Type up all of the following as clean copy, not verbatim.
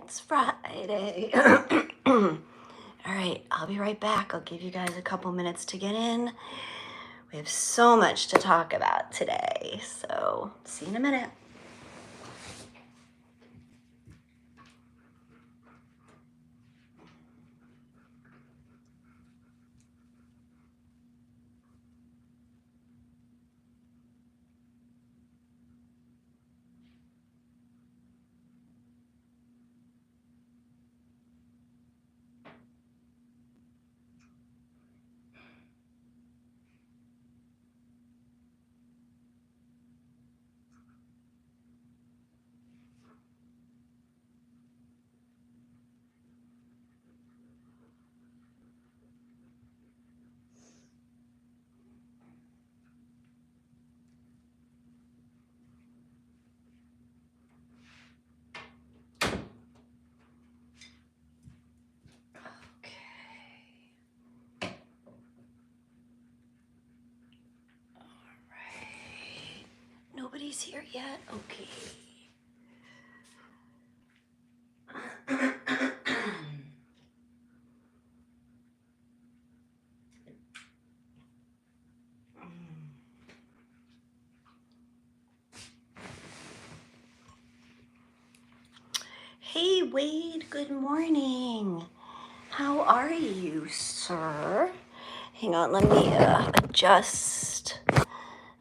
It's Friday. All right, I'll be right back. I'll give you guys a couple minutes to get in. We have so much to talk about today, so see you in a minute. Nobody's here yet? Okay. Hey Wade, good morning. How are you, sir? Hang on, let me adjust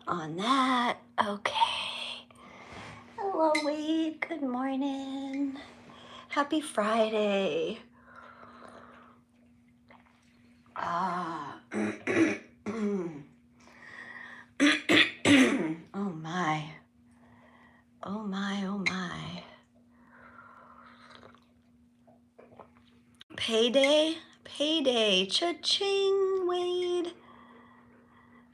on that. Okay. Hello, Wade. Good morning. Happy Friday. Oh my. Oh my, oh my. Payday? Payday. Cha-ching, Wade.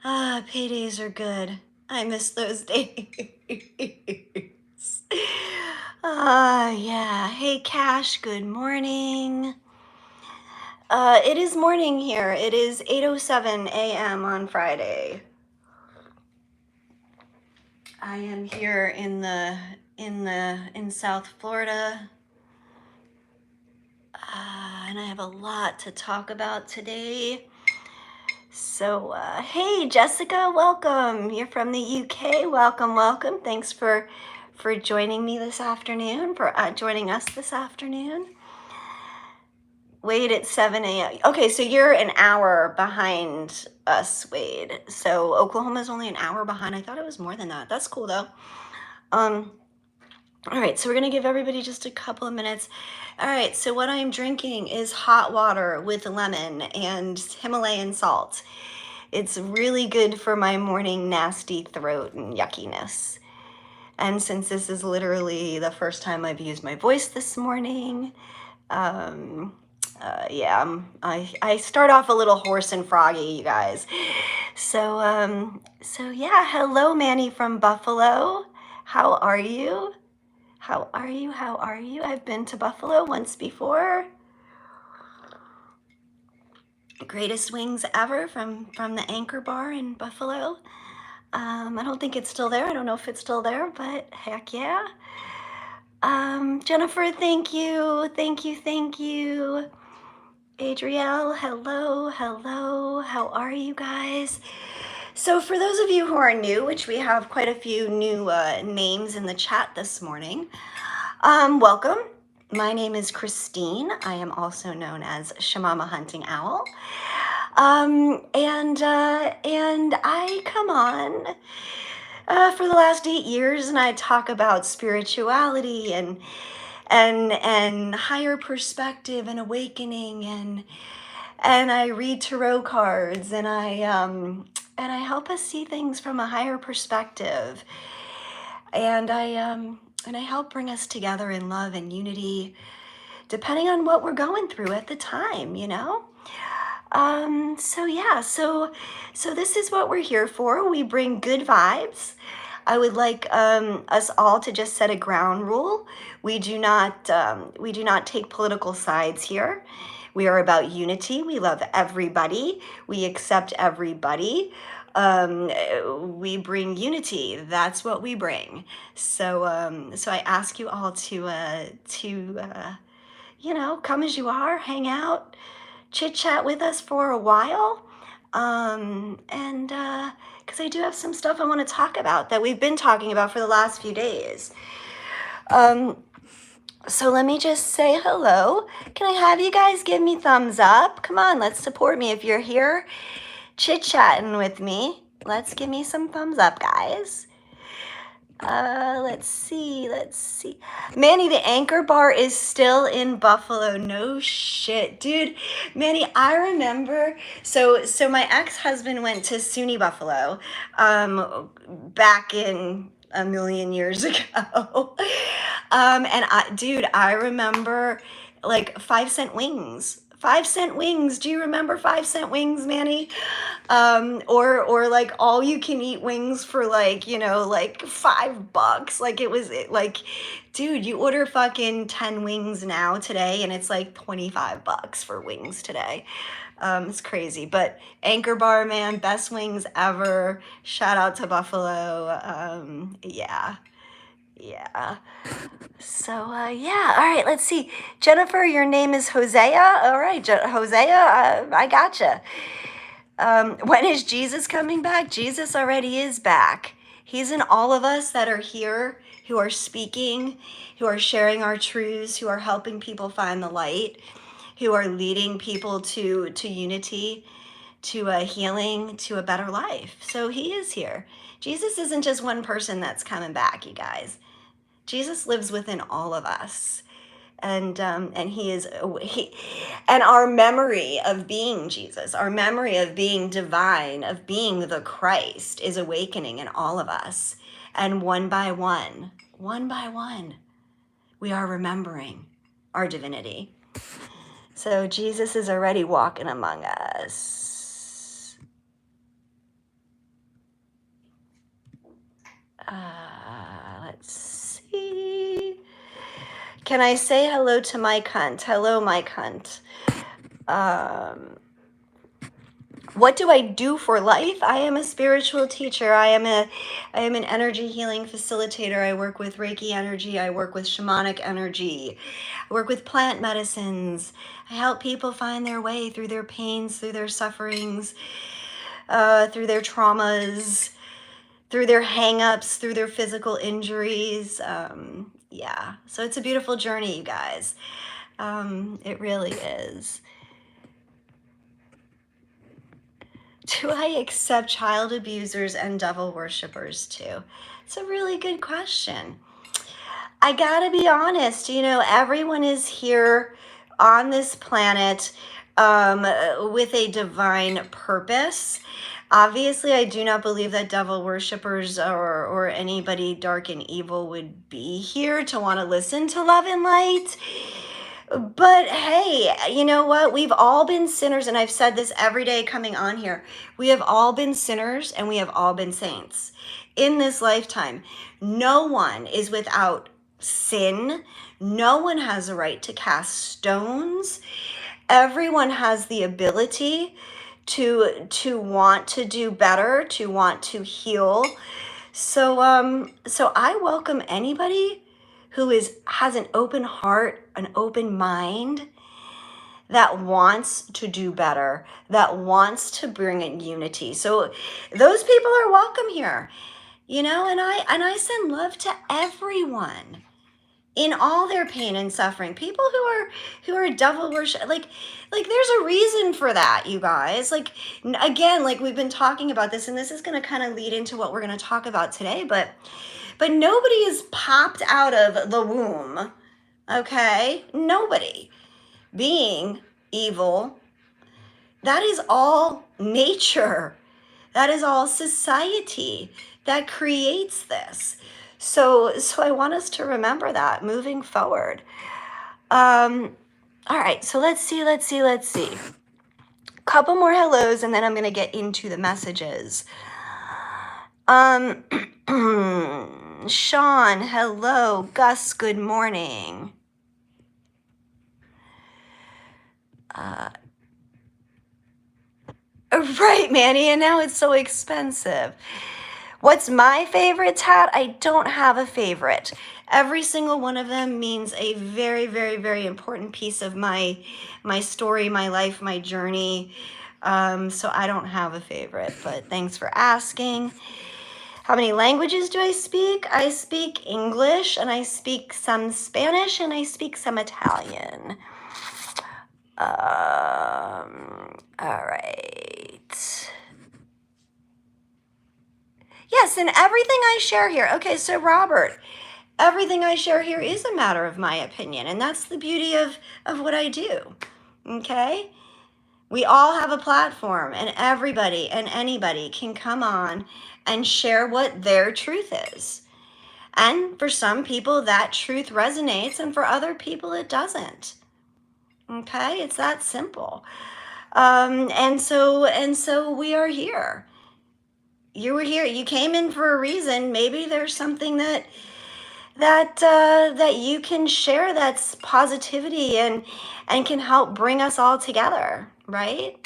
Paydays are good. I miss those days. Yeah. Hey, Cash, good morning. It is morning here. It is 8:07 a.m. on Friday. I am here in South Florida. And I have a lot to talk about today. So, hey, Jessica, welcome. You're from the UK. Welcome, welcome. Thanks for joining me this afternoon, for joining us this afternoon. Wade, at 7 a.m. Okay, so you're an hour behind us, Wade. So Oklahoma's only an hour behind. I thought it was more than that. That's cool, though. All right, so we're going to give everybody just a couple of minutes. All right, so what I'm drinking is hot water with lemon and Himalayan salt. It's really good for my morning nasty throat and yuckiness. And since this is literally the first time I've used my voice this morning, yeah, I start off a little hoarse and froggy, you guys. So yeah, hello, Manny from Buffalo. How are you? How are you? How are you? I've been to Buffalo once before. Greatest wings ever from the Anchor Bar in Buffalo. I don't think it's still there. I don't know if it's still there, but heck yeah. Jennifer, thank you. Thank you. Thank you. Adrielle, hello. Hello. How are you guys? So for those of you who are new, which we have quite a few new names in the chat this morning, welcome. My name is Christine. I am also known as Shamama Hunting Owl. And I come on for the last 8 years and I talk about spirituality and higher perspective and awakening and I read tarot cards and I help us see things from a higher perspective. And I help bring us together in love and unity, depending on what we're going through at the time, you know? So yeah, so this is what we're here for. We bring good vibes. I would like us all to just set a ground rule. We do not take political sides here. We are about unity. We love everybody. We accept everybody. We bring unity. That's what we bring. So I ask you all to come as you are, hang out, chit chat with us for a while. And because I do have some stuff I want to talk about that we've been talking about for the last few days. So let me just say hello. Can I have you guys give me thumbs up? Come on, let's support me. If you're here chit-chatting with me, let's give me some thumbs up, guys. Let's see. Manny, the Anchor Bar is still in Buffalo. No shit, dude. Manny, I remember. So my ex-husband went to SUNY Buffalo, back in a million years ago. I remember like 5-cent wings. 5-cent wings. Do you remember 5-cent wings, Manny? Or like all you can eat wings for like $5. Like like, dude, you order fucking 10 wings now today and it's like $25 for wings today. It's crazy. But Anchor Bar, man, best wings ever. Shout out to Buffalo. Yeah. So, yeah. All right, let's see. Jennifer, your name is Hosea. All right, Hosea, I gotcha. When is Jesus coming back? Jesus already is back. He's in all of us that are here, who are speaking, who are sharing our truths, who are helping people find the light, who are leading people to unity, to a healing, to a better life. So he is here. Jesus isn't just one person that's coming back, you guys. Jesus lives within all of us. And our memory of being Jesus, our memory of being divine, of being the Christ, is awakening in all of us. And one by one, we are remembering our divinity. So Jesus is already walking among us. Let's see. Can I say hello to Mike Hunt? Hello, Mike Hunt. What do I do for life? I am a spiritual teacher. I am an energy healing facilitator. I work with Reiki energy. I work with shamanic energy. I work with plant medicines. I help people find their way through their pains, through their sufferings, through their traumas, through their hang-ups, through their physical injuries. Yeah, so it's a beautiful journey, you guys. It really is. Do I accept child abusers and devil worshippers too? It's a really good question. I gotta be honest, everyone is here on this planet with a divine purpose. Obviously, I do not believe that devil worshippers or anybody dark and evil would be here to want to listen to love and light. But hey, you know what? We've all been sinners, and I've said this every day coming on here. We have all been sinners, and we have all been saints in this lifetime. No one is without sin. No one has a right to cast stones. Everyone has the ability to want to do better, to want to heal. So I welcome anybody who has an open heart, an open mind, that wants to do better, that wants to bring in unity. So those people are welcome here. And I send love to everyone in all their pain and suffering. People who are devil worship, like there's a reason for that, you guys. Like, again, like we've been talking about this, and this is going to kind of lead into what we're going to talk about today, but nobody is popped out of the womb, okay? Nobody being evil. That is all nature. That is all society that creates this. So I want us to remember that moving forward. All right, so let's see. Couple more hellos, and then I'm going to get into the messages. Sean, hello. Gus, good morning. Right, Manny, and now it's so expensive. What's my favorite tat? I don't have a favorite. Every single one of them means a very, very, very important piece of my story, my life, my journey. So I don't have a favorite, but thanks for asking. How many languages do I speak? I speak English, and I speak some Spanish, and I speak some Italian. All right. Yes, and everything I share here. Okay, so Robert, everything I share here is a matter of my opinion, and that's the beauty of what I do. Okay? We all have a platform, and everybody and anybody can come on and share what their truth is. And for some people, that truth resonates, and for other people, it doesn't. Okay? It's that simple. And so we are here. You were here. You came in for a reason. Maybe there's something that you can share that's positivity and can help bring us all together, right?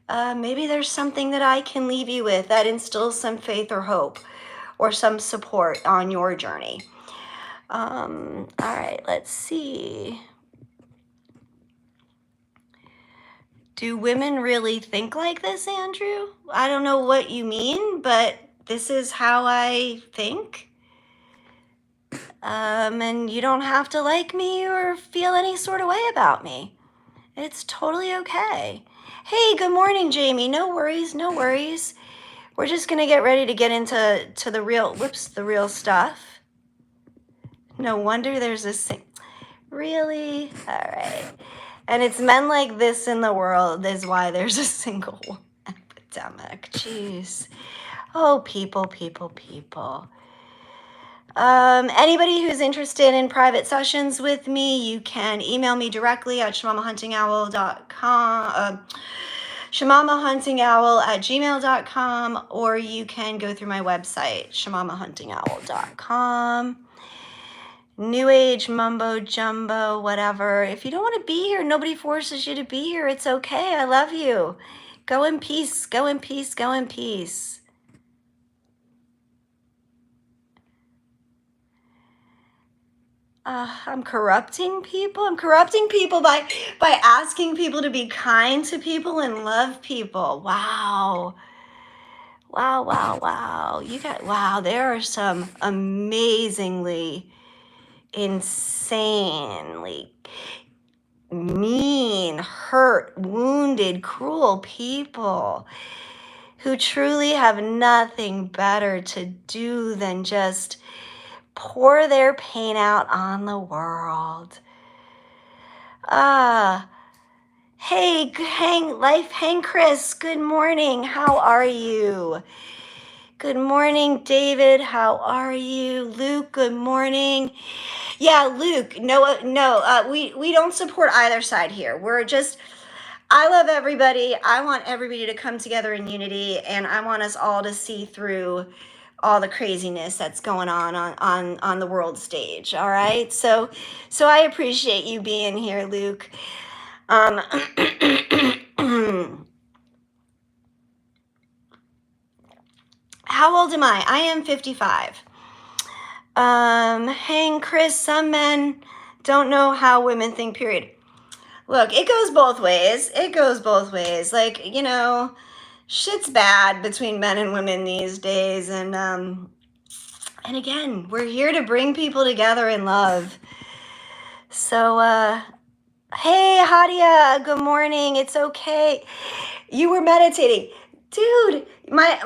Maybe there's something that I can leave you with that instills some faith or hope or some support on your journey. All right, let's see. Do women really think like this, Andrew? I don't know what you mean, but this is how I think. And you don't have to like me or feel any sort of way about me. It's totally okay. Hey, good morning, Jamie. No worries, no worries. We're just gonna get ready to get into the real stuff. No wonder there's this thing. Really? All right. And it's men like this in the world is why there's a single epidemic. Jeez. Oh, people. Anybody who's interested in private sessions with me, you can email me directly at shamamahuntingowl.com, shamamahuntingowl@gmail.com, or you can go through my website, shamamahuntingowl.com. New age mumbo jumbo, whatever. If you don't want to be here, nobody forces you to be here. It's okay. I love you. Go in peace. Go in peace. Go in peace. I'm corrupting people. I'm corrupting people by asking people to be kind to people and love people. Wow. Wow. Wow. There are some amazingly, insanely mean, hurt, wounded, cruel people who truly have nothing better to do than just pour their pain out on the world. Hey, Hang Chris, good morning. How are you? Good morning, David. How are you? Luke, good morning. Yeah, Luke, no, we don't support either side here. I love everybody. I want everybody to come together in unity, and I want us all to see through all the craziness that's going on the world stage. All right. So I appreciate you being here, Luke. How old am I? I am 55. Hang Chris, some men don't know how women think, period. Look, it goes both ways. Like, shit's bad between men and women these days. And again, we're here to bring people together in love. So, hey, Hadia, good morning. It's okay. You were meditating. Dude, my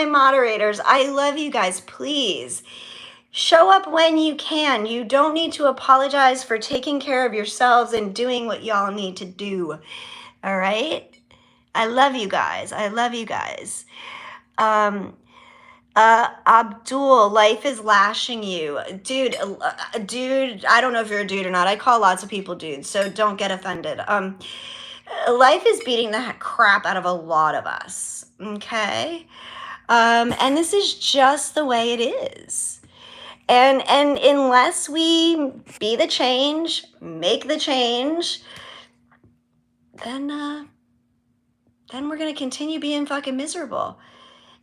moderators, I love you guys. Please show up when you can. You don't need to apologize for taking care of yourselves and doing what y'all need to do. All right? I love you guys. Abdul, life is lashing you. Dude, I don't know if you're a dude or not. I call lots of people dudes, so don't get offended. Life is beating the crap out of a lot of us, okay? And this is just the way it is. And unless we be the change, make the change, then then we're going to continue being fucking miserable.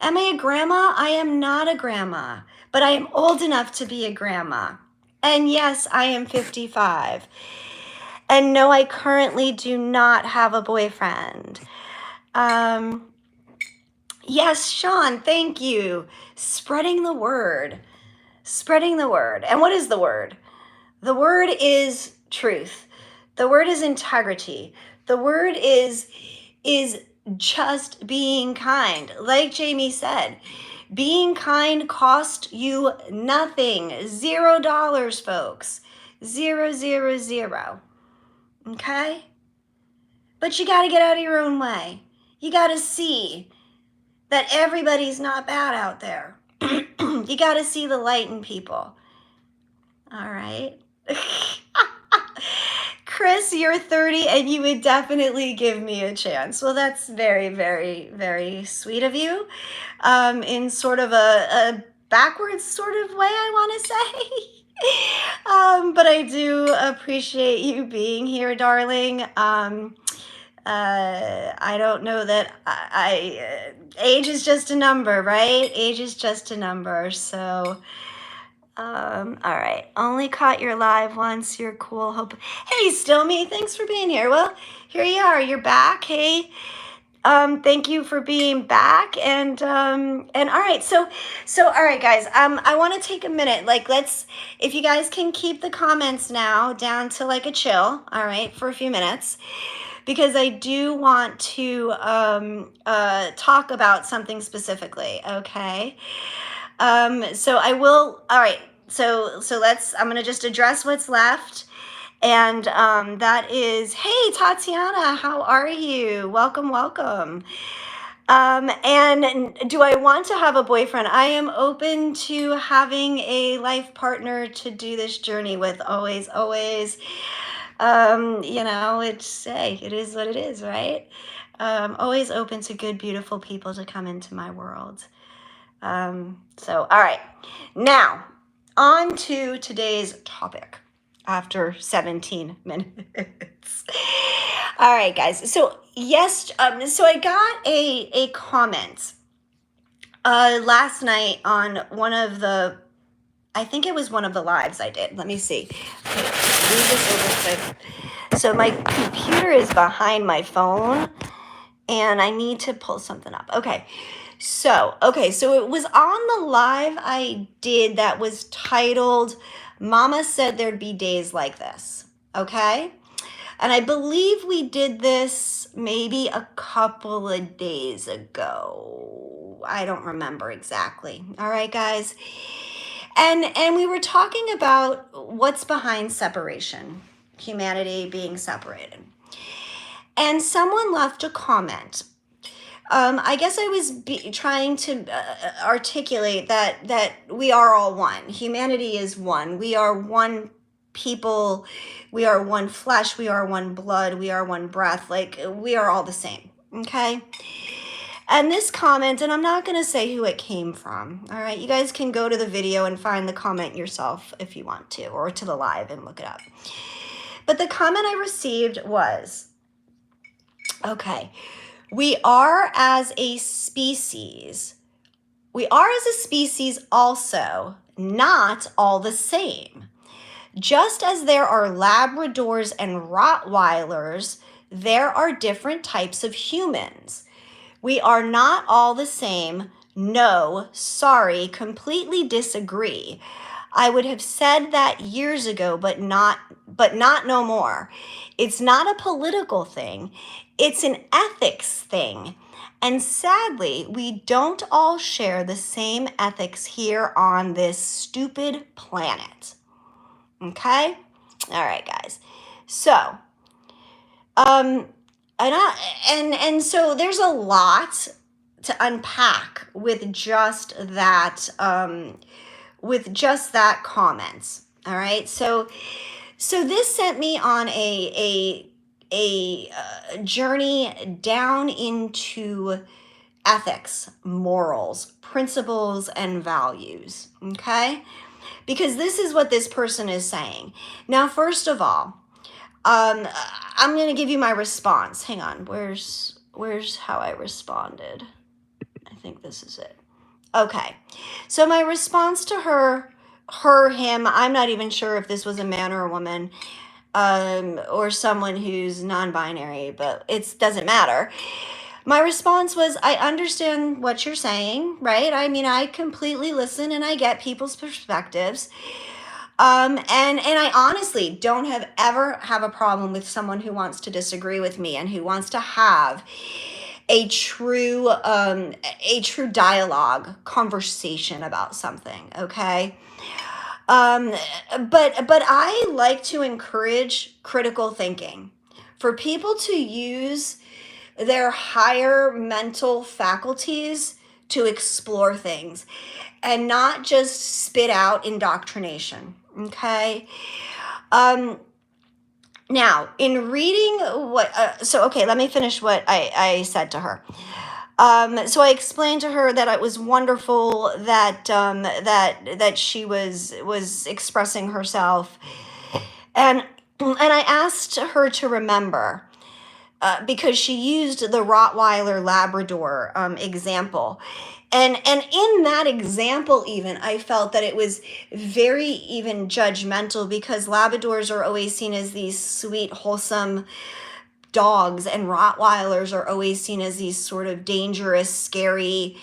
Am I a grandma? I am not a grandma, but I am old enough to be a grandma. And yes, I am 55. And no, I currently do not have a boyfriend. Yes, Sean, thank you. Spreading the word. Spreading the word. And what is the word? The word is truth. The word is integrity. The word is just being kind. Like Jamie said, being kind cost you nothing. $0, folks. 0, 0, 0. Okay? But you got to get out of your own way. You got to see that everybody's not bad out there. You got to see the light in people. All right? Chris, you're 30 and you would definitely give me a chance. Well, that's very, very, very sweet of you. In sort of a backwards sort of way, I want to say. But I do appreciate you being here, darling. I don't know that age is just a number, right? Age is just a number. So, all right. Only caught your live once. You're cool. Hope. Hey, still me. Thanks for being here. Well, here you are. You're back. Hey, thank you for being back. And all right. So all right, guys. I want to take a minute. Like, if you guys can keep the comments now down to like a chill. All right, for a few minutes. Because I do want to talk about something specifically, okay? So I will, all right, so I'm gonna just address what's left. And that is, hey, Tatiana, how are you? Welcome, welcome. And do I want to have a boyfriend? I am open to having a life partner to do this journey with, always, always. It is what it is, right? Always open to good, beautiful people to come into my world. All right, now on to today's topic after 17 minutes. All right, guys. So yes, so I got a comment last night on I think it was one of the lives I did. Let me see. Move this over quick. So my computer is behind my phone and I need to pull something up. Okay. So it was on the live I did that was titled Mama Said There'd Be Days Like This. Okay. And I believe we did this maybe a couple of days ago. I don't remember exactly. All right, guys. And we were talking about what's behind separation, humanity being separated. And someone left a comment. I guess I was trying to articulate that we are all one. Humanity is one. We are one people. We are one flesh. We are one blood. We are one breath. Like, we are all the same. Okay? And this comment, and I'm not going to say who it came from, all right? You guys can go to the video and find the comment yourself if you want to, or to the live and look it up. But the comment I received was, okay, we are as a species also not all the same. Just as there are Labradors and Rottweilers, there are different types of humans. We are not all the same. No, sorry, completely disagree. I would have said that years ago, but not no more. It's not a political thing. It's an ethics thing. And sadly, we don't all share the same ethics here on this stupid planet. Okay? All right, guys. So, and so there's a lot to unpack with just that comments. All right. So this sent me on a journey down into ethics, morals, principles, and values. Okay. Because this is what this person is saying. Now, first of all, I'm going to give you my response. Hang on. Where's where's how I responded? I think this is it. Okay. So my response to him, I'm not even sure if this was a man or a woman, or someone who's non-binary, but it doesn't matter. My response was, I understand what you're saying, right? I mean, I completely listen and I get people's perspectives. And I honestly don't ever have a problem with someone who wants to disagree with me and who wants to have a true dialogue, conversation about something, okay? But I like to encourage critical thinking, for people to use their higher mental faculties to explore things and not just spit out indoctrination, okay? Now, in reading okay, let me finish what I said to her. So I explained to her that it was wonderful that that she was expressing herself, and I asked her to remember, because she used the Rottweiler Labrador example. And in that example, even, I felt that it was very even judgmental, because Labradors are always seen as these sweet, wholesome dogs, and Rottweilers are always seen as these sort of dangerous, scary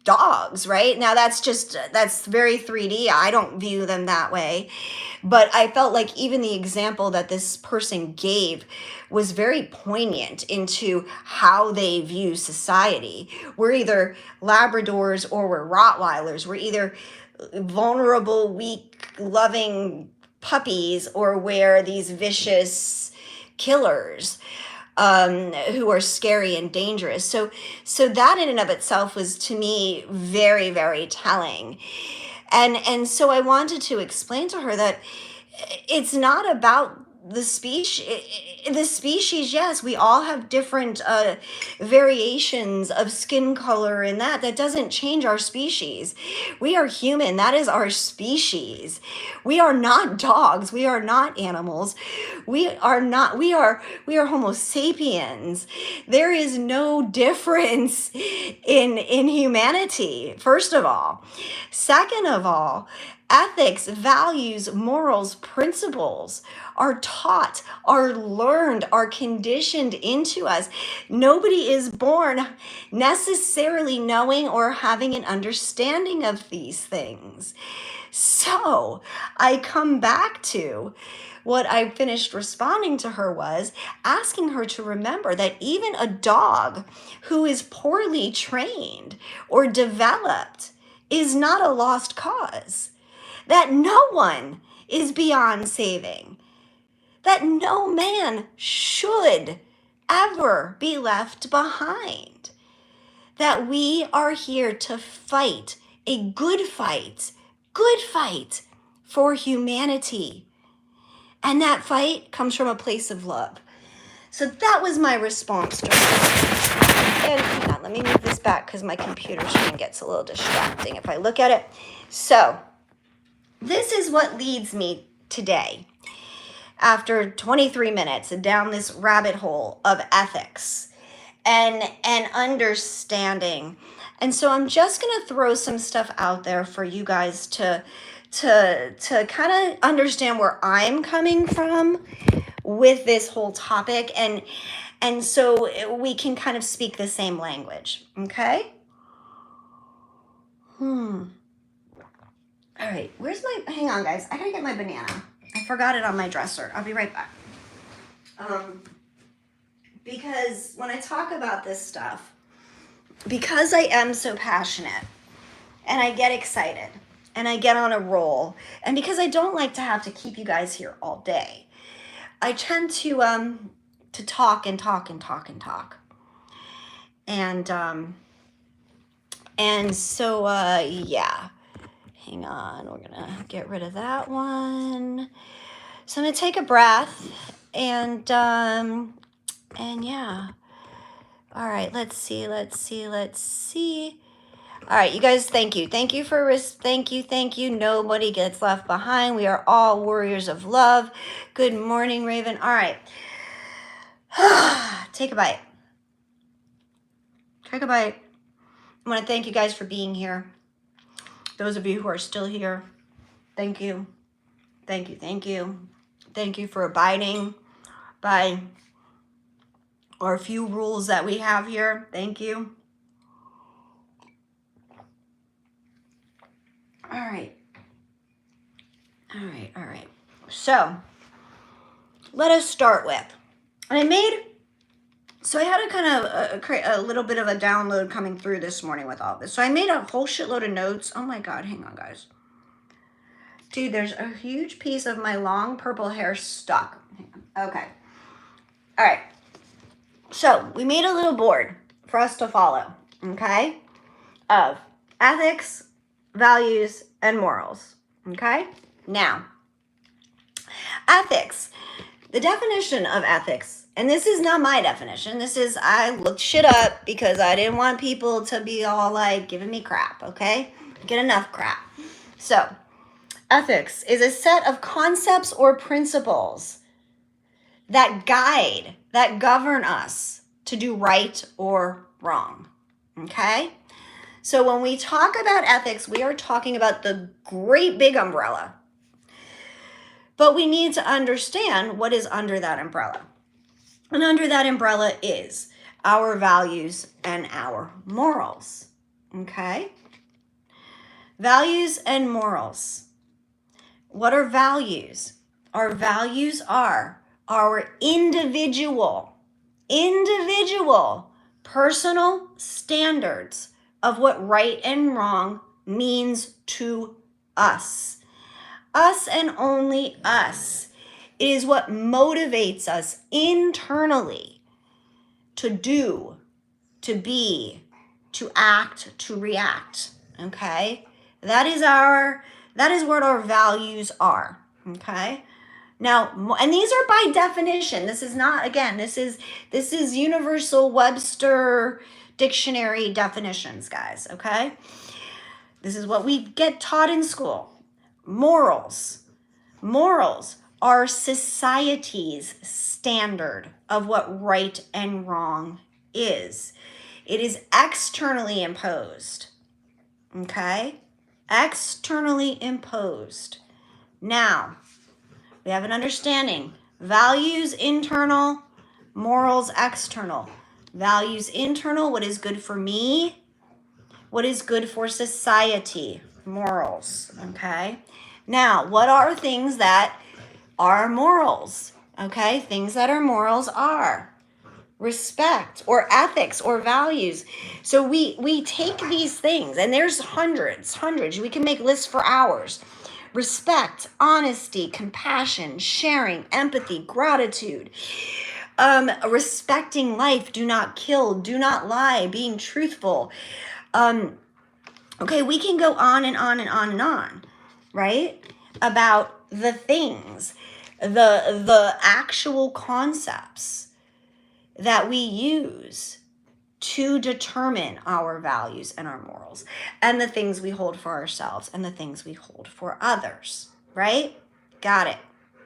dogs, right? Now that's very 3D. I don't view them that way. But I felt like even the example that this person gave was very poignant into how they view society. We're either Labradors or we're Rottweilers. We're either vulnerable, weak, loving puppies, or we're these vicious killers who are scary and dangerous. So that in and of itself was, to me, very, very telling. And so I wanted to explain to her that it's not about the species. Yes, we all have different variations of skin color, and that doesn't change our species. We are human. That is our species. We are not dogs. We are not animals. We are Homo sapiens. There is no difference in humanity, first of all. Second of all, ethics, values, morals, principles are taught, are learned, are conditioned into us. Nobody is born necessarily knowing or having an understanding of these things. So I come back to what I finished responding to her, was asking her to remember that even a dog who is poorly trained or developed is not a lost cause, that no one is beyond saving, that no man should ever be left behind, that we are here to fight a good fight for humanity. And that fight comes from a place of love. So that was my response to her. And hang on, let me move this back because my computer screen gets a little distracting if I look at it. So this is what leads me today, after 23 minutes down this rabbit hole of ethics and understanding. And so I'm just going to throw some stuff out there for you guys to kind of understand where I'm coming from with this whole topic, and so we can kind of speak the same language, okay? All right, hang on, guys. I gotta get my banana. I forgot it on my dresser. I'll be right back. Because when I talk about this stuff, because I am so passionate and I get excited and I get on a roll, and because I don't like to have to keep you guys here all day, I tend to talk and talk and talk and talk. And so yeah. Hang on, we're gonna get rid of that one. So I'm gonna take a breath and yeah. All right, let's see. All right, you guys, thank you. Thank you. Nobody gets left behind. We are all warriors of love. Good morning, Raven. All right. Take a bite. Take a bite. I want to thank you guys for being here. Those of you who are still here, thank you. Thank you, thank you. Thank you for abiding by our few rules that we have here. Thank you. All right. All right, all right. So, let us start with, and I had a kind of create a little bit of a download coming through this morning with all this. So I made a whole shitload of notes. Oh my God, hang on guys. Dude, there's a huge piece of my long purple hair stuck. Okay. All right. So we made a little board for us to follow, okay? Of ethics, values, and morals, okay? Now, ethics. The definition of ethics, and this is not my definition. This is, I looked shit up because I didn't want people to be all like giving me crap, okay? Get enough crap. So, ethics is a set of concepts or principles that guide, that govern us to do right or wrong, okay? So when we talk about ethics, we are talking about the great big umbrella. But we need to understand what is under that umbrella. And under that umbrella is our values and our morals, okay? Values and morals. What are values? Our values are our individual, personal standards of what right and wrong means to us. Us and only us. It is what motivates us internally to do, to be, to act, to react, okay? That is what our values are, okay? Now, and these are by definition. This is not, again, this is Universal Webster Dictionary definitions, guys, okay? This is what we get taught in school. Morals are society's standard of what right and wrong is. It is externally imposed, okay? Externally imposed. Now, we have an understanding. Values internal, morals external. Values internal, what is good for me, what is good for society, morals, okay? Now, what are things that are morals, okay? Things that are morals are respect or ethics or values. So we take these things, and there's hundreds. We can make lists for hours. Respect, honesty, compassion, sharing, empathy, gratitude, respecting life, do not kill, do not lie, being truthful. Okay, we can go on and on and on and on, right? About the things, the actual concepts that we use to determine our values and our morals and the things we hold for ourselves and the things we hold for others, right? Got it.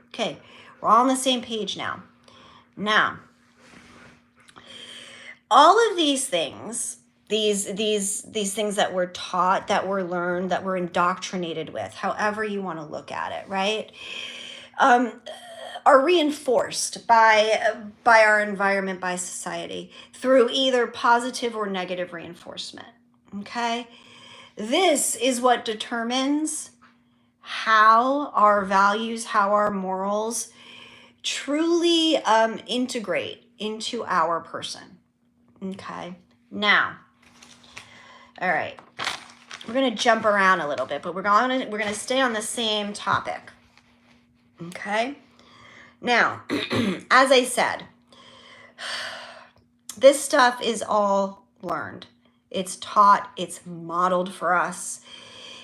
Okay, we're all on the same page now. Now, all of these things, these things that we're taught, that we're learned, that we're indoctrinated with, however you want to look at it, right? Are reinforced by our environment, by society, through either positive or negative reinforcement, okay? This is what determines how our values, how our morals truly integrate into our person, okay? Now, all right, we're gonna jump around a little bit, but we're gonna stay on the same topic, okay? Now, as I said, this stuff is all learned. It's taught, it's modeled for us.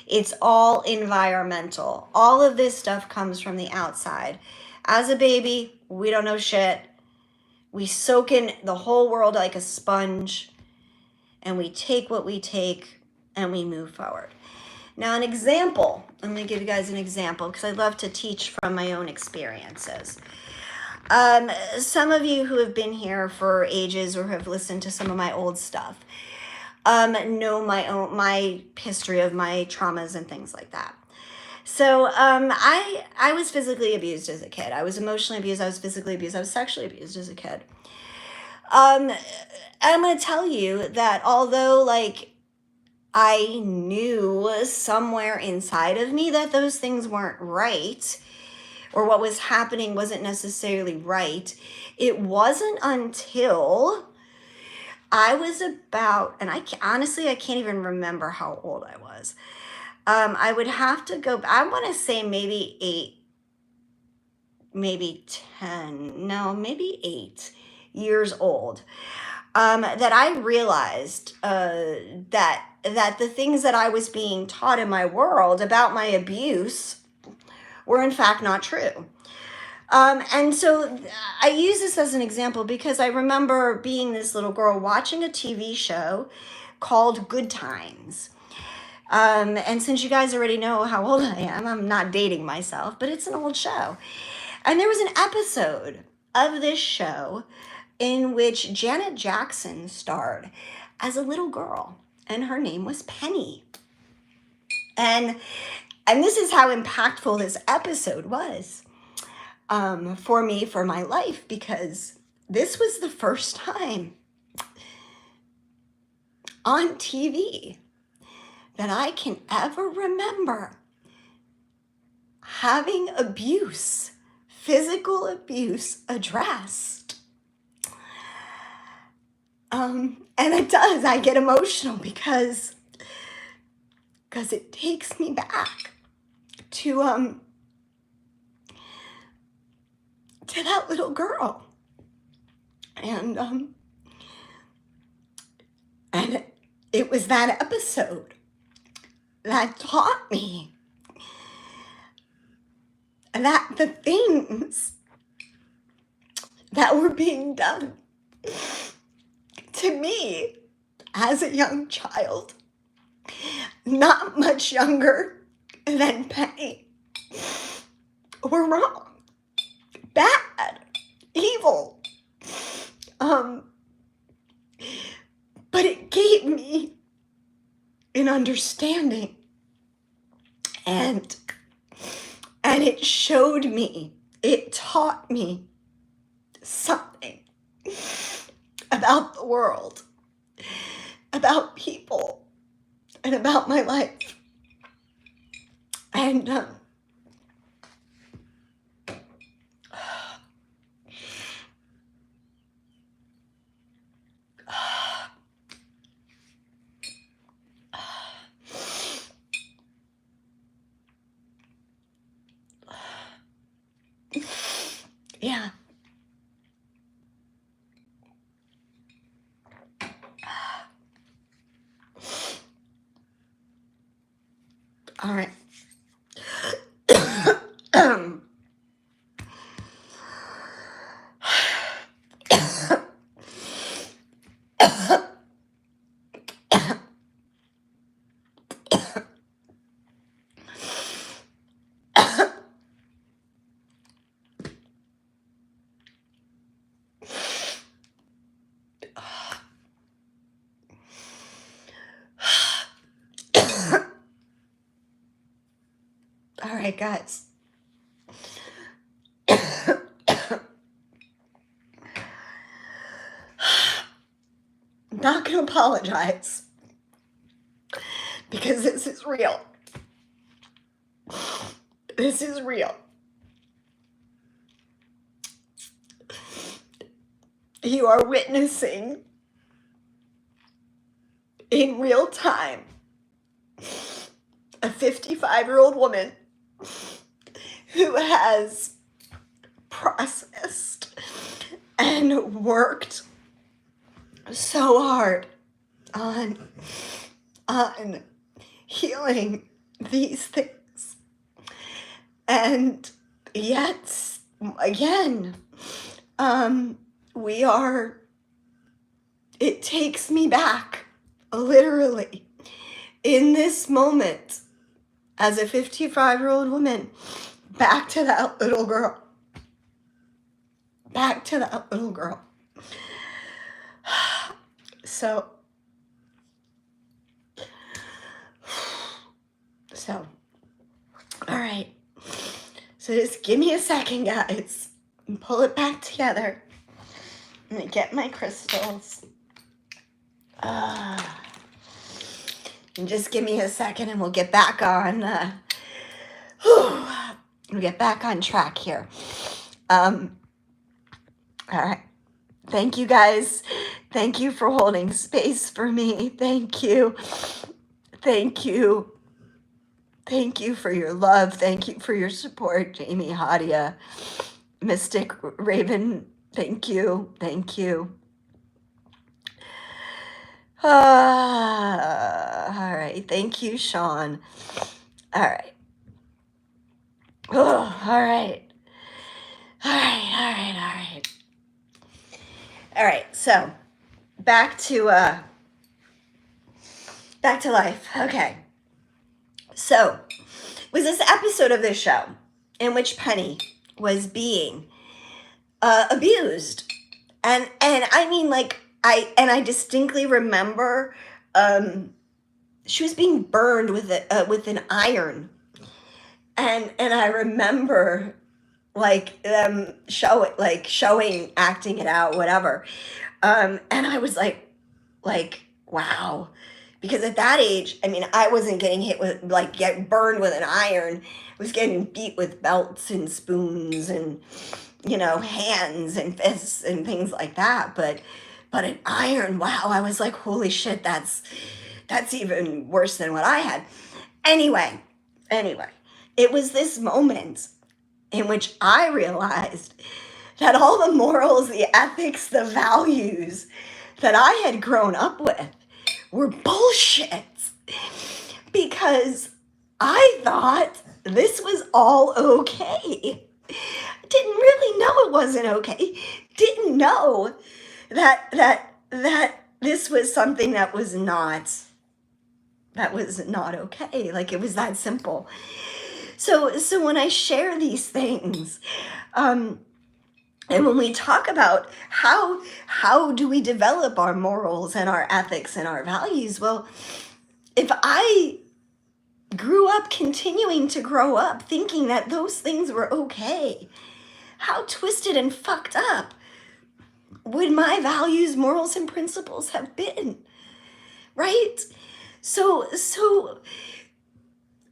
It's all environmental. All of this stuff comes from the outside. As a baby, we don't know shit. We soak in the whole world like a sponge, and we take what we take and we move forward. Now, an example, I'm going to give you guys an example because I love to teach from my own experiences. Some of you who have been here for ages or have listened to some of my old stuff know my history of my traumas and things like that. So I was physically abused as a kid. I was emotionally abused. I was physically abused. I was sexually abused as a kid. And I'm going to tell you that although like I knew somewhere inside of me that those things weren't right, or what was happening wasn't necessarily right, it wasn't until I was about, and honestly, I can't even remember how old I was. I would have to go, I want to say maybe 8, maybe 10, no, maybe 8 years old, that I realized that the things that I was being taught in my world about my abuse were in fact not true. And so I use this as an example because I remember being this little girl watching a TV show called Good Times. And since you guys already know how old I am, I'm not dating myself, but it's an old show. And there was an episode of this show in which Janet Jackson starred as a little girl, and her name was Penny. And this is how impactful this episode was for me, for my life, because this was the first time on TV that I can ever remember having abuse, physical abuse, addressed. And it does, I get emotional because it takes me back to that little girl. And it was that episode that taught me that the things that were being done to me as a young child, not much younger than Penny, were wrong, bad, evil. But it gave me an understanding, and it showed me, it taught me something about the world, about people, and about my life. And yeah. All right. All right, guys. I'm not going to apologize because this is real. This is real. You are witnessing in real time a 55-year-old woman who has processed and worked so hard on healing these things. And yet, again, it takes me back, literally, in this moment, as a 55-year-old woman, back to that little girl. back to that little girl. So, all right. So just give me a second, guys, and pull it back together. I'm gonna get my crystals. And just give me a second and we'll get back on, we'll get back on track here. All right. Thank you, guys. Thank you for holding space for me. Thank you. Thank you. Thank you for your love. Thank you for your support, Jamie, Hadia, Mystic, Raven. Thank you. Thank you. All right. Thank you, Sean. All right. Oh, all right. All right. All right. All right. All right. So back to life. Okay. So it was this episode of this show in which Penny was being abused, and I mean, like, I distinctly remember she was being burned with an iron, and I remember like them showing acting it out, whatever, and I was like wow. Because at that age, I mean, I wasn't getting hit with, like, get burned with an iron. I was getting beat with belts and spoons and, you know, hands and fists and things like that. But an iron, wow, I was like, holy shit, that's even worse than what I had. Anyway, it was this moment in which I realized that all the morals, the ethics, the values that I had grown up with were bullshit, because I thought this was all okay. Didn't really know it wasn't okay. Didn't know that this was something that was not okay. Like, it was that simple. So when I share these things, and when we talk about how do we develop our morals and our ethics and our values, well, if I grew up continuing to grow up thinking that those things were okay, how twisted and fucked up would my values, morals, and principles have been, right? So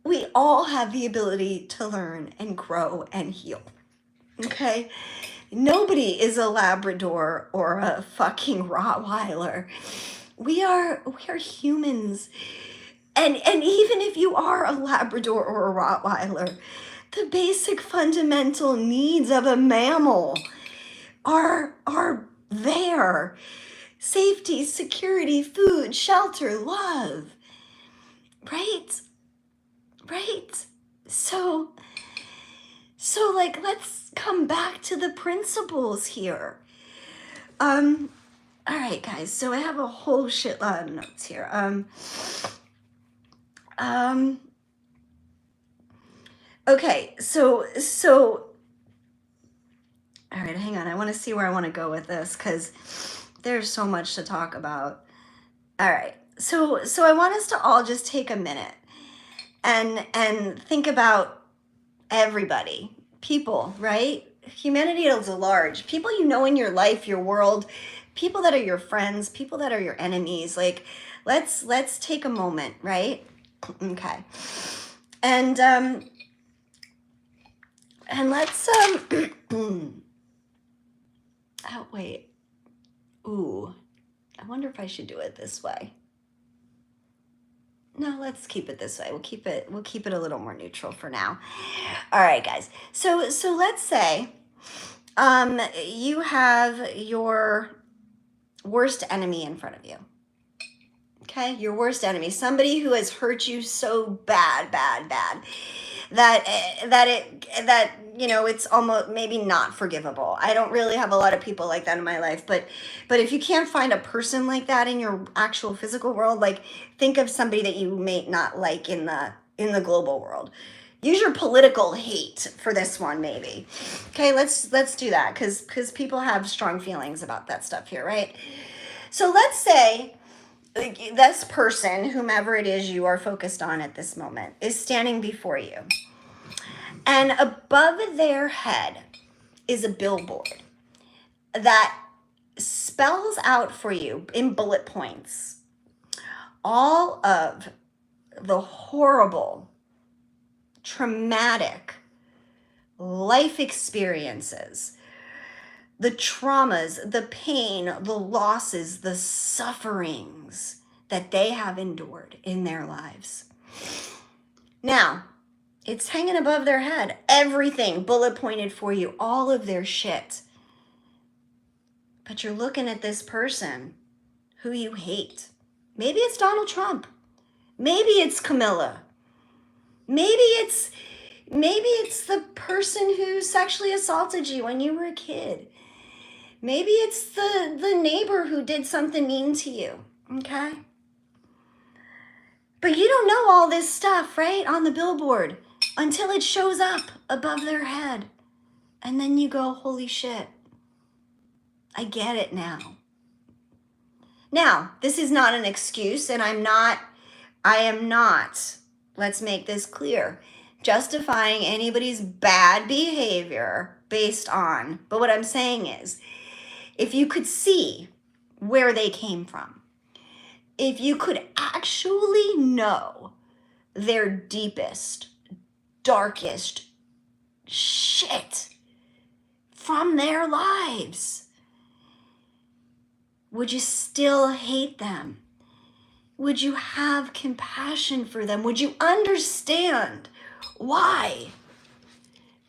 we all have the ability to learn and grow and heal, okay? Nobody is a Labrador or a fucking Rottweiler. We are humans. And even if you are a Labrador or a Rottweiler, the basic fundamental needs of a mammal are there. Safety, security, food, shelter, love. Right? So like, let's come back to the principles here. All right, guys. So I have a whole shitload of notes here. Okay. So. All right, hang on. I want to see where I want to go with this, because there's so much to talk about. All right. So I want us to all just take a minute and think about everybody, people, right? Humanity is large. People you know in your life, your world, people that are your friends, people that are your enemies. Like, let's take a moment, right? Okay. And let's oh wait. Ooh. I wonder if I should do it this way. No, let's keep it this way. We'll keep it a little more neutral for now. All right, guys. So let's say you have your worst enemy in front of you. Okay? Your worst enemy, somebody who has hurt you so bad that you know, it's almost maybe not forgivable. I don't really have a lot of people like that in my life, but if you can't find a person like that in your actual physical world, like, think of somebody that you may not like in the global world. Use your political hate for this one, maybe. Okay, let's do that, because people have strong feelings about that stuff here, right? So let's say this person, whomever it is you are focused on at this moment, is standing before you. And above their head is a billboard that spells out for you in bullet points all of the horrible, traumatic life experiences, the traumas, the pain, the losses, the sufferings that they have endured in their lives. Now, it's hanging above their head. Everything bullet pointed for you, all of their shit. But you're looking at this person who you hate. Maybe it's Donald Trump. Maybe it's Camilla. Maybe it's the person who sexually assaulted you when you were a kid. Maybe it's the neighbor who did something mean to you, okay? But you don't know all this stuff, right, on the billboard until it shows up above their head. And then you go, holy shit, I get it now. Now, this is not an excuse, and I am not, let's make this clear, justifying anybody's bad behavior based on, but what I'm saying is, if you could see where they came from, if you could actually know their deepest, darkest shit from their lives, would you still hate them? Would you have compassion for them? Would you understand why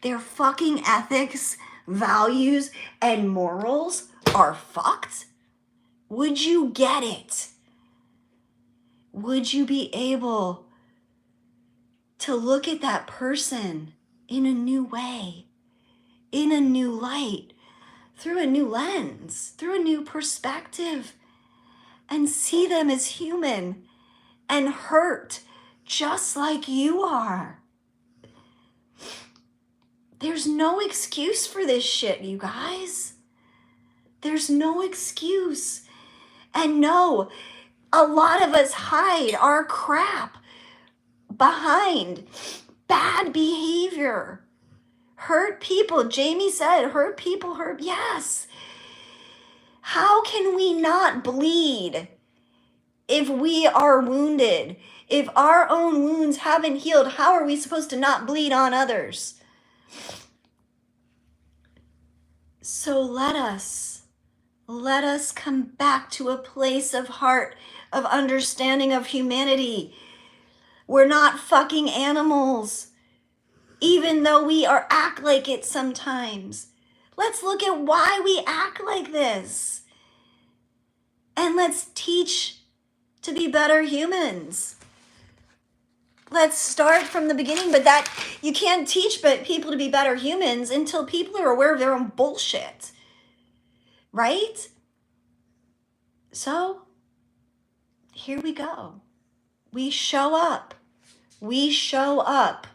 their fucking ethics, values, and morals are fucked? Would you get it? Would you be able to look at that person in a new way, in a new light, through a new lens, through a new perspective, and see them as human and hurt just like you are? There's no excuse for this shit, you guys. There's no excuse. And no, a lot of us hide our crap behind bad behavior. Hurt people, Jamie said, hurt people hurt, yes. How can we not bleed if we are wounded? If our own wounds haven't healed, how are we supposed to not bleed on others? So let us come back to a place of heart, of understanding of humanity. We're not fucking animals, even though we act like it sometimes. Let's look at why we act like this. And let's teach to be better humans. Let's start from the beginning, but that you can't teach people to be better humans until people are aware of their own bullshit. Right? So, here we go. We show up. We show up.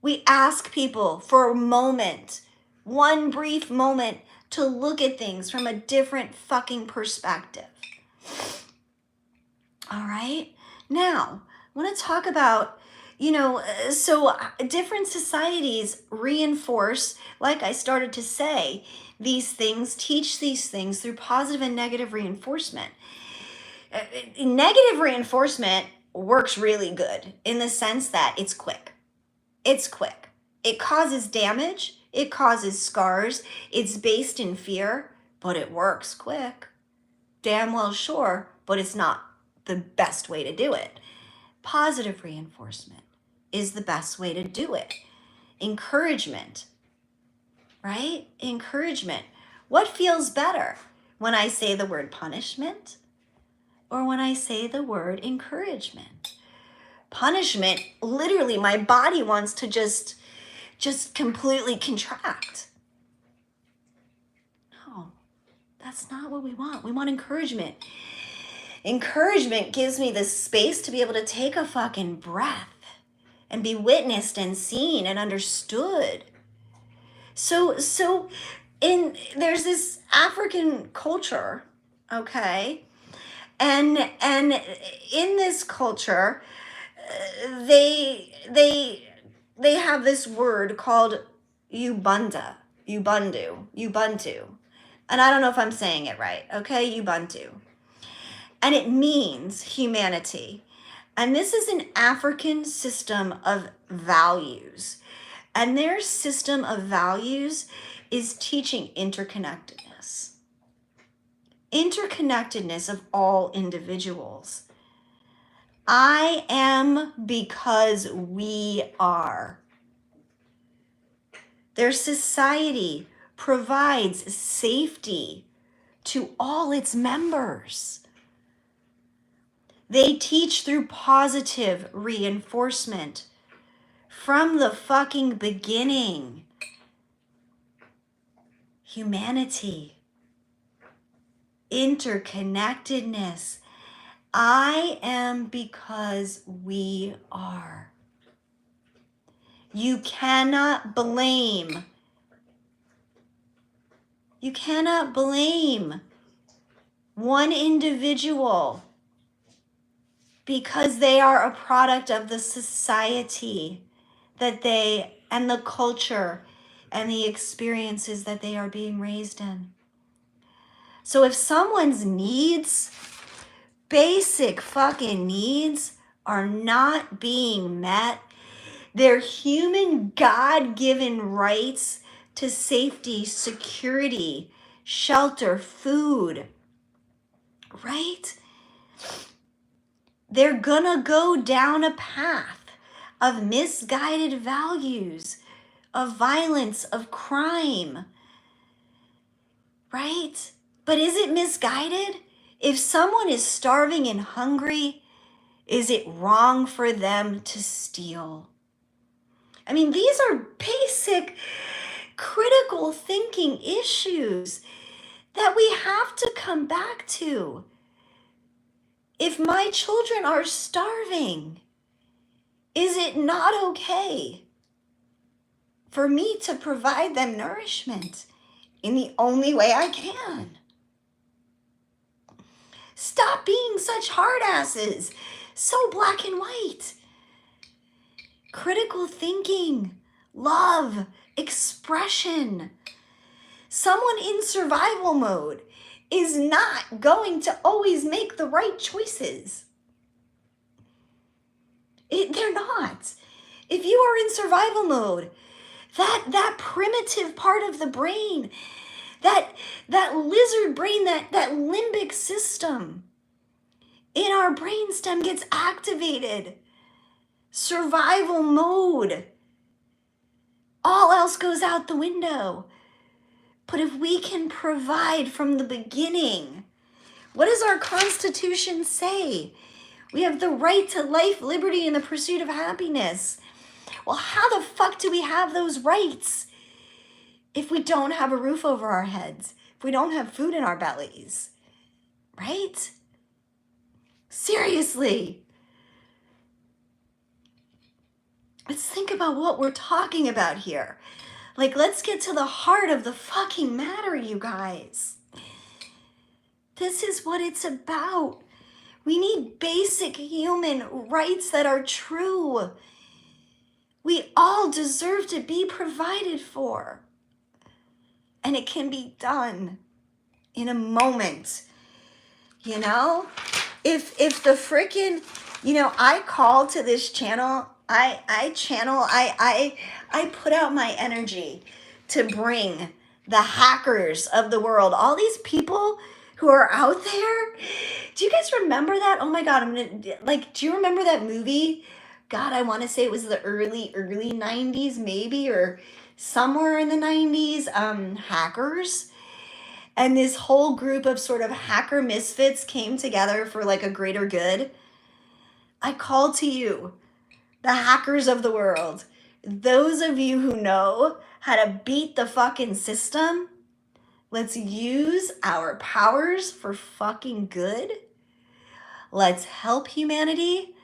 We ask people for a moment, one brief moment, to look at things from a different fucking perspective. All right? Now, I want to talk about, so different societies reinforce, like I started to say, these things, teach these things through positive and negative reinforcement. Negative reinforcement works really good in the sense that it's quick. It's quick. It causes damage. It causes scars. It's based in fear, but it works quick. Damn well sure, but it's not the best way to do it. Positive reinforcement is the best way to do it. Encouragement, right? Encouragement. What feels better when I say the word punishment or when I say the word encouragement? Punishment, literally, my body wants to just completely contract. No, that's not what we want. We want encouragement. Encouragement gives me the space to be able to take a fucking breath and be witnessed and seen and understood. So there's this African culture, okay? And in this culture, they have this word called Ubuntu. And I don't know if I'm saying it right, okay? Ubuntu. And it means humanity. And this is an African system of values. And their system of values is teaching interconnectedness. Interconnectedness of all individuals. I am because we are. Their society provides safety to all its members. They teach through positive reinforcement from the fucking beginning. Humanity. Interconnectedness. I am because we are. You cannot blame. You cannot blame one individual because they are a product of the society that they and the culture and the experiences that they are being raised in. So if someone's needs, basic fucking needs, are not being met, their human God-given rights to safety, security, shelter, food, right? They're gonna go down a path of misguided values, of violence, of crime, right? But is it misguided? If someone is starving and hungry, is it wrong for them to steal? I mean, these are basic critical thinking issues that we have to come back to. If my children are starving, is it not okay for me to provide them nourishment in the only way I can? Stop being such hard asses, so black and white. Critical thinking, love, expression. Someone in survival mode is not going to always make the right choices. They're not. If you are in survival mode, that primitive part of the brain, that lizard brain, that limbic system in our brainstem gets activated. Survival mode. All else goes out the window. But if we can provide from the beginning, what does our Constitution say? We have the right to life, liberty, and the pursuit of happiness. Well, how the fuck do we have those rights if we don't have a roof over our heads, if we don't have food in our bellies, right? Seriously. Let's think about what we're talking about here. Like, let's get to the heart of the fucking matter, you guys. This is what it's about. We need basic human rights that are true. We all deserve to be provided for. And it can be done in a moment. You know? If the frickin', I call to this channel, I put out my energy to bring the hackers of the world, all these people who are out there. Do you guys remember that? Oh my God, do you remember that movie? God, I want to say it was the early 90s maybe, or somewhere in the 90s, Hackers. And this whole group of sort of hacker misfits came together for like a greater good. I call to you, the hackers of the world, those of you who know how to beat the fucking system, let's use our powers for fucking good. Let's help humanity.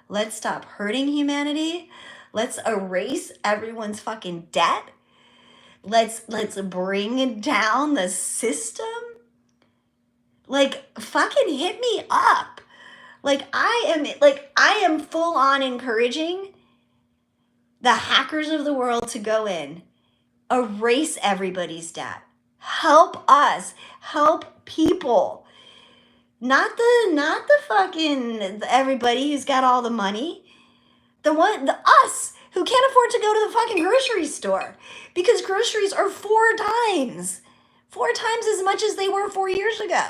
Let's stop hurting humanity. Let's erase everyone's fucking debt. Let's bring down the system. Like, fucking hit me up. Like, I am full on encouraging the hackers of the world to go in, erase everybody's debt. Help us. Help people. Not the fucking everybody who's got all the money. The us who can't afford to go to the fucking grocery store because groceries are 4 times as much as they were 4 years ago.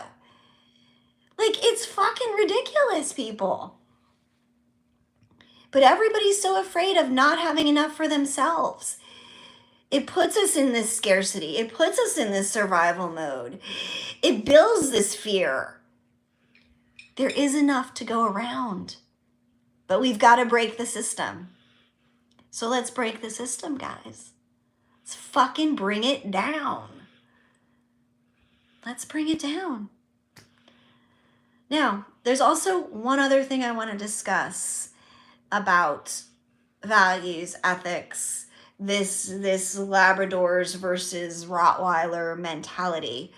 Like, it's fucking ridiculous, people. But everybody's so afraid of not having enough for themselves. It puts us in this scarcity. It puts us in this survival mode. It builds this fear. There is enough to go around. But we've got to break the system. So let's break the system, guys. Let's fucking bring it down. Let's bring it down. Now, there's also one other thing I want to discuss about values, ethics, this Labradors versus Rottweiler mentality.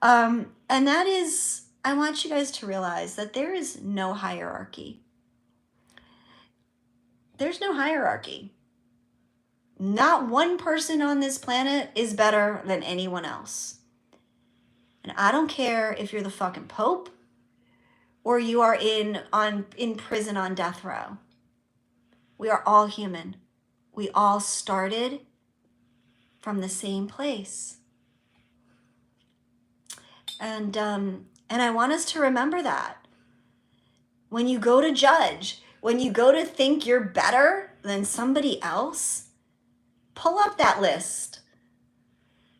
And that is, I want you guys to realize that there is no hierarchy. There's no hierarchy. Not one person on this planet is better than anyone else. And I don't care if you're the fucking Pope or you are in prison on death row. We are all human. We all started from the same place. And I want us to remember that. When you go to judge, when you go to think you're better than somebody else, pull up that list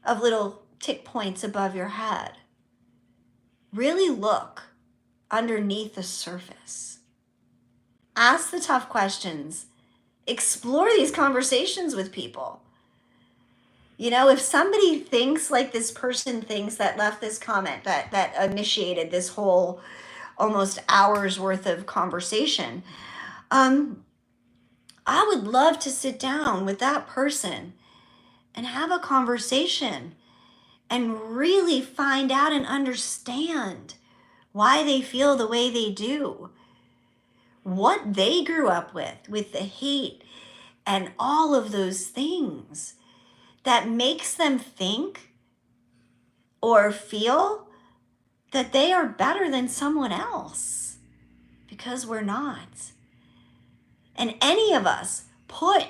of little tick points above your head. Really look underneath the surface. Ask the tough questions. Explore these conversations with people. You know, if somebody thinks like this person thinks that left this comment, that initiated this whole almost hour's worth of conversation, I would love to sit down with that person and have a conversation and really find out and understand why they feel the way they do, what they grew up with the hate and all of those things that makes them think or feel that they are better than someone else, because we're not. And any of us put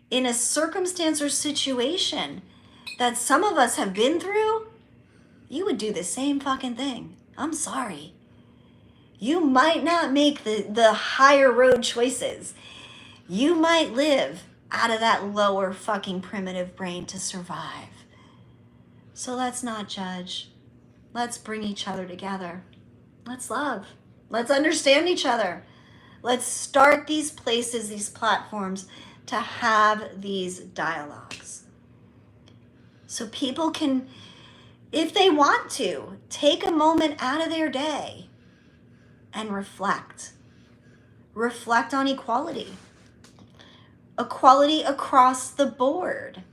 in a circumstance or situation that some of us have been through, you would do the same fucking thing. I'm sorry. You might not make the higher road choices. You might live out of that lower fucking primitive brain to survive. So let's not judge. Let's bring each other together. Let's love. Let's understand each other. Let's start these places, these platforms, to have these dialogues. So people can, if they want to, take a moment out of their day and reflect. Reflect on equality. Equality across the board.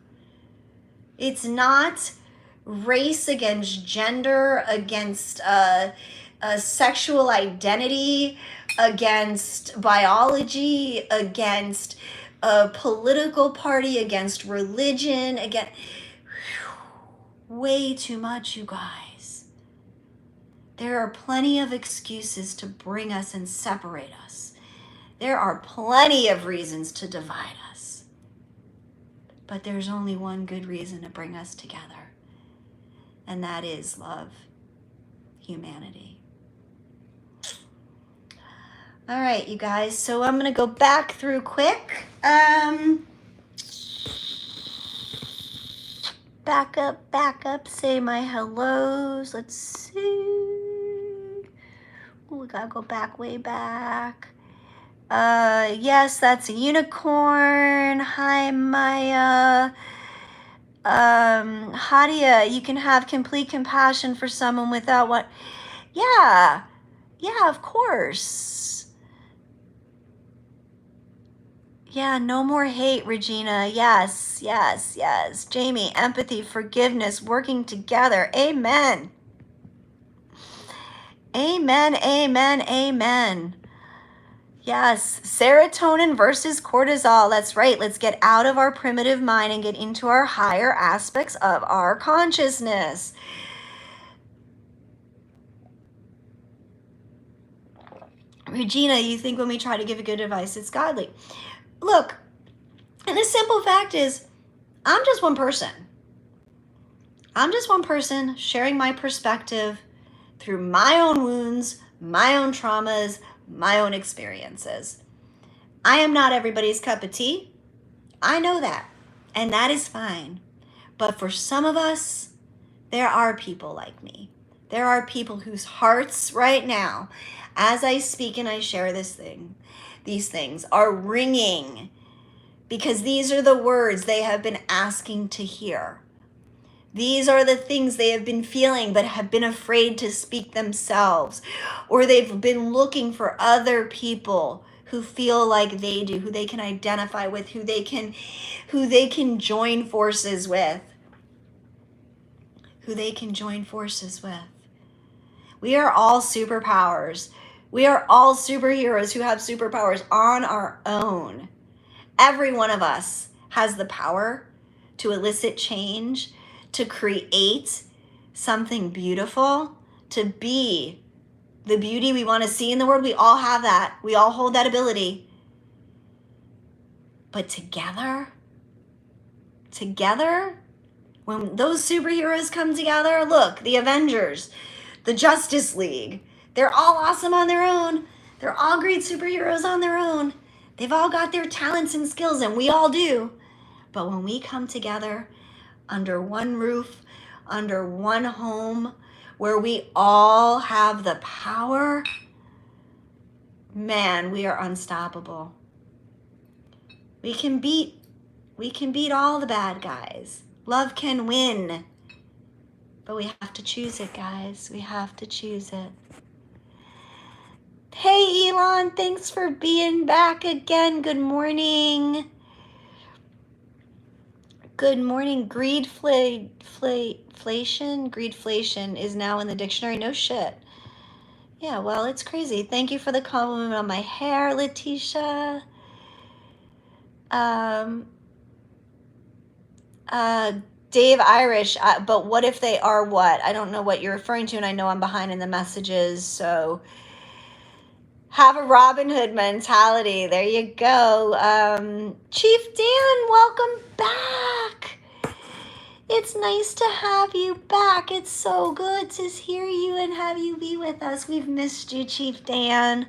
It's not race against gender, against sexual identity, against biology, against a political party, against religion, against... Way too much, you guys. There are plenty of excuses to bring us and separate us. There are plenty of reasons to divide us. But there's only one good reason to bring us together. And that is love, humanity. All right, you guys. So I'm going to go back through quick. Back up, say my hellos. Let's see. Ooh, we gotta go back, way back. Yes, that's a unicorn. Hi, Maya. Hadia, you can have complete compassion for someone without what? Yeah, of course. Yeah, no more hate, Regina. Yes, yes, yes. Jamie, empathy, forgiveness, working together. Amen. Amen, amen, amen. Yes, serotonin versus cortisol. That's right. Let's get out of our primitive mind and get into our higher aspects of our consciousness. Regina, you think when we try to give good advice, it's godly. Look, and the simple fact is, I'm just one person. I'm just one person sharing my perspective through my own wounds, my own traumas, my own experiences. I am not everybody's cup of tea. I know that, and that is fine. But for some of us, there are people like me. There are people whose hearts right now, as I speak and I share these things are ringing, because these are the words they have been asking to hear. These are the things they have been feeling but have been afraid to speak themselves, or they've been looking for other people who feel like they do, who they can identify with, who they can join forces with. We are all superpowers. We are all superheroes who have superpowers on our own. Every one of us has the power to elicit change, to create something beautiful, to be the beauty we want to see in the world. We all have that. We all hold that ability. But together, when those superheroes come together, look, the Avengers, the Justice League, they're all awesome on their own. They're all great superheroes on their own. They've all got their talents and skills, and we all do. But when we come together under one roof, under one home, where we all have the power, man, we are unstoppable. We can beat all the bad guys. Love can win. But we have to choose it, guys. We have to choose it. Hey, Elon, thanks for being back again. Good morning. Good morning. Greedflation is now in the dictionary. No shit. Yeah, well, it's crazy. Thank you for the compliment on my hair, Letitia. Dave Irish, but what if they are what? I don't know what you're referring to, and I know I'm behind in the messages, so have a Robin Hood mentality. There you go. Chief Dan, welcome back. It's nice to have you back. It's so good to hear you and have you be with us. We've missed you, Chief Dan.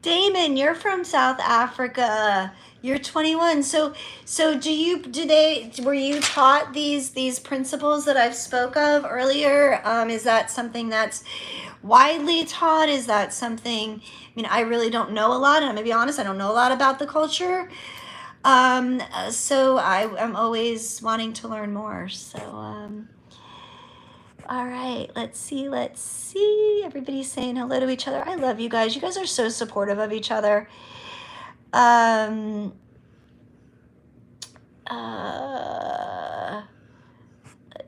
Damon, you're from South Africa. You're 21. So were you taught these principles that I've spoke of earlier? Is that something that's widely taught? Is that something, I mean, I really don't know a lot, and I'm gonna be honest, I don't know a lot about the culture. So I'm always wanting to learn more. So, all right, let's see. Everybody's saying hello to each other. I love you guys. You guys are so supportive of each other. Let's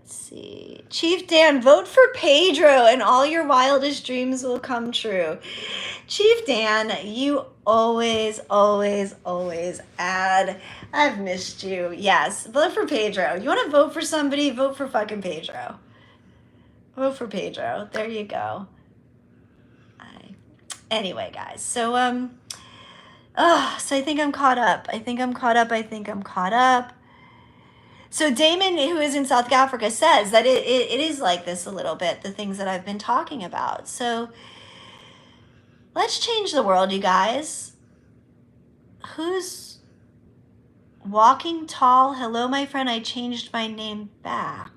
see. Chief Dan, vote for Pedro and all your wildest dreams will come true. Chief Dan, you always add. I've missed you. Yes, vote for Pedro. You want to vote for somebody? Vote for fucking Pedro. Vote for Pedro. There you go. Anyway, guys. So so I think I'm caught up. So Damon, who is in South Africa, says that it is like this a little bit, the things that I've been talking about. So let's change the world, you guys. Who's walking tall? Hello, my friend. I changed my name back.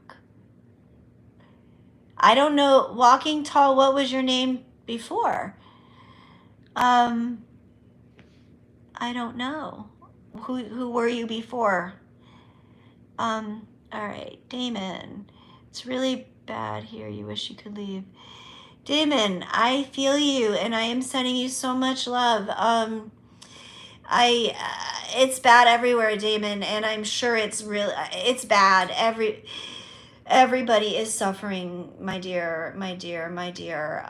I don't know. Walking tall, what was your name before? I don't know. Who were you before? All right, Damon. It's really bad here. You wish you could leave. Damon, I feel you, and I am sending you so much love. it's bad everywhere, Damon, and I'm sure it's bad. Everybody is suffering, my dear, my dear, my dear.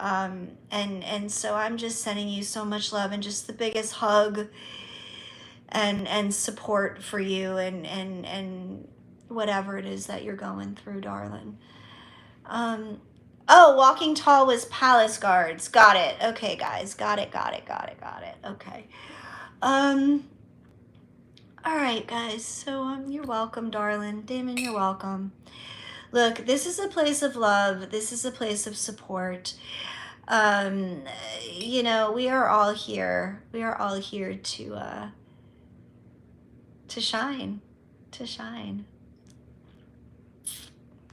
And so I'm just sending you so much love and just the biggest hug and support for you and whatever it is that you're going through, darling. Oh, Walking Tall was Palace Guards. Got it. Okay, guys. Got it. Okay. All right, guys. So, you're welcome, darling. Damon, you're welcome. Look, this is a place of love. This is a place of support. You know, we are all here. We are all here to shine. To shine.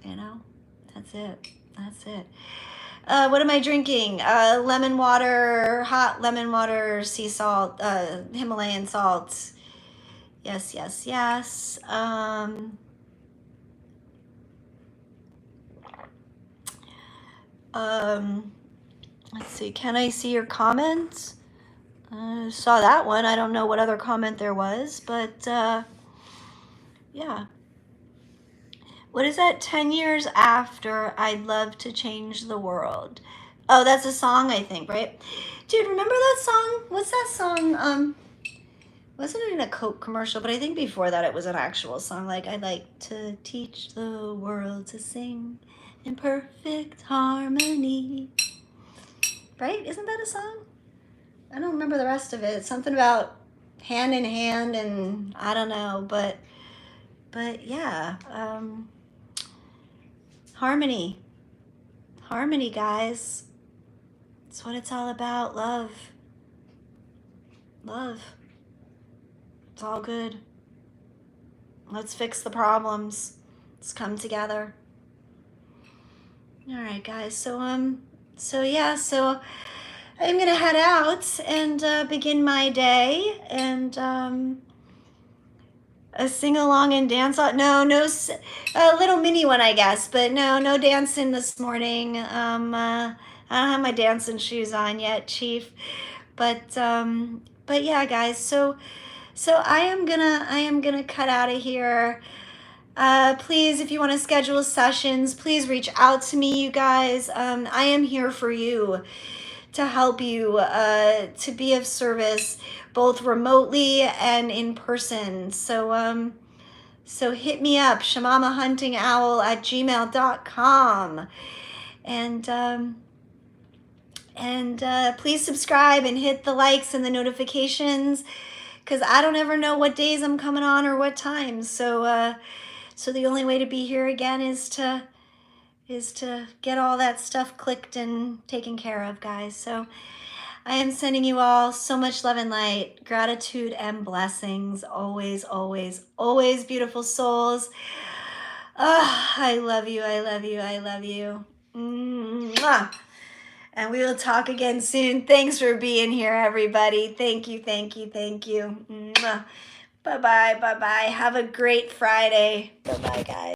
You know, that's it. That's it. What am I drinking? Lemon water, hot lemon water, sea salt, Himalayan salt. Yes, yes, yes. Let's see. Can I see your comments? Saw that one. I don't know what other comment there was, but yeah. What is that? 10 years after, I'd love to change the world. Oh, that's a song, I think, right? Dude, remember that song? What's that song? Wasn't it in a Coke commercial? But I think before that it was an actual song. Like, I'd like to teach the world to sing in perfect harmony. Right? Isn't that a song? I don't remember the rest of it. It's something about hand in hand and I don't know, but yeah. Harmony. Harmony, guys. That's what it's all about. Love. Love. It's all good. Let's fix the problems. Let's come together. All right, guys. So yeah, so I'm gonna head out and begin my day and sing along and dance. No, a little mini one, I guess, but no dancing this morning. I don't have my dancing shoes on yet, Chief, but yeah, guys. So I am gonna cut out of here. Please, if you want to schedule sessions, please reach out to me, you guys. I am here for you, to help you, to be of service, both remotely and in person. So hit me up, shamamahuntingowl@gmail.com. And please subscribe and hit the likes and the notifications, because I don't ever know what days I'm coming on or what times. So the only way to be here again is to get all that stuff clicked and taken care of, guys. So I am sending you all so much love and light, gratitude and blessings. Always, always, always, beautiful souls. I love you. I love you. I love you. Mwah. And we will talk again soon. Thanks for being here, everybody. Thank you, thank you, thank you. Mwah. Bye-bye, bye-bye. Have a great Friday. Bye-bye, guys.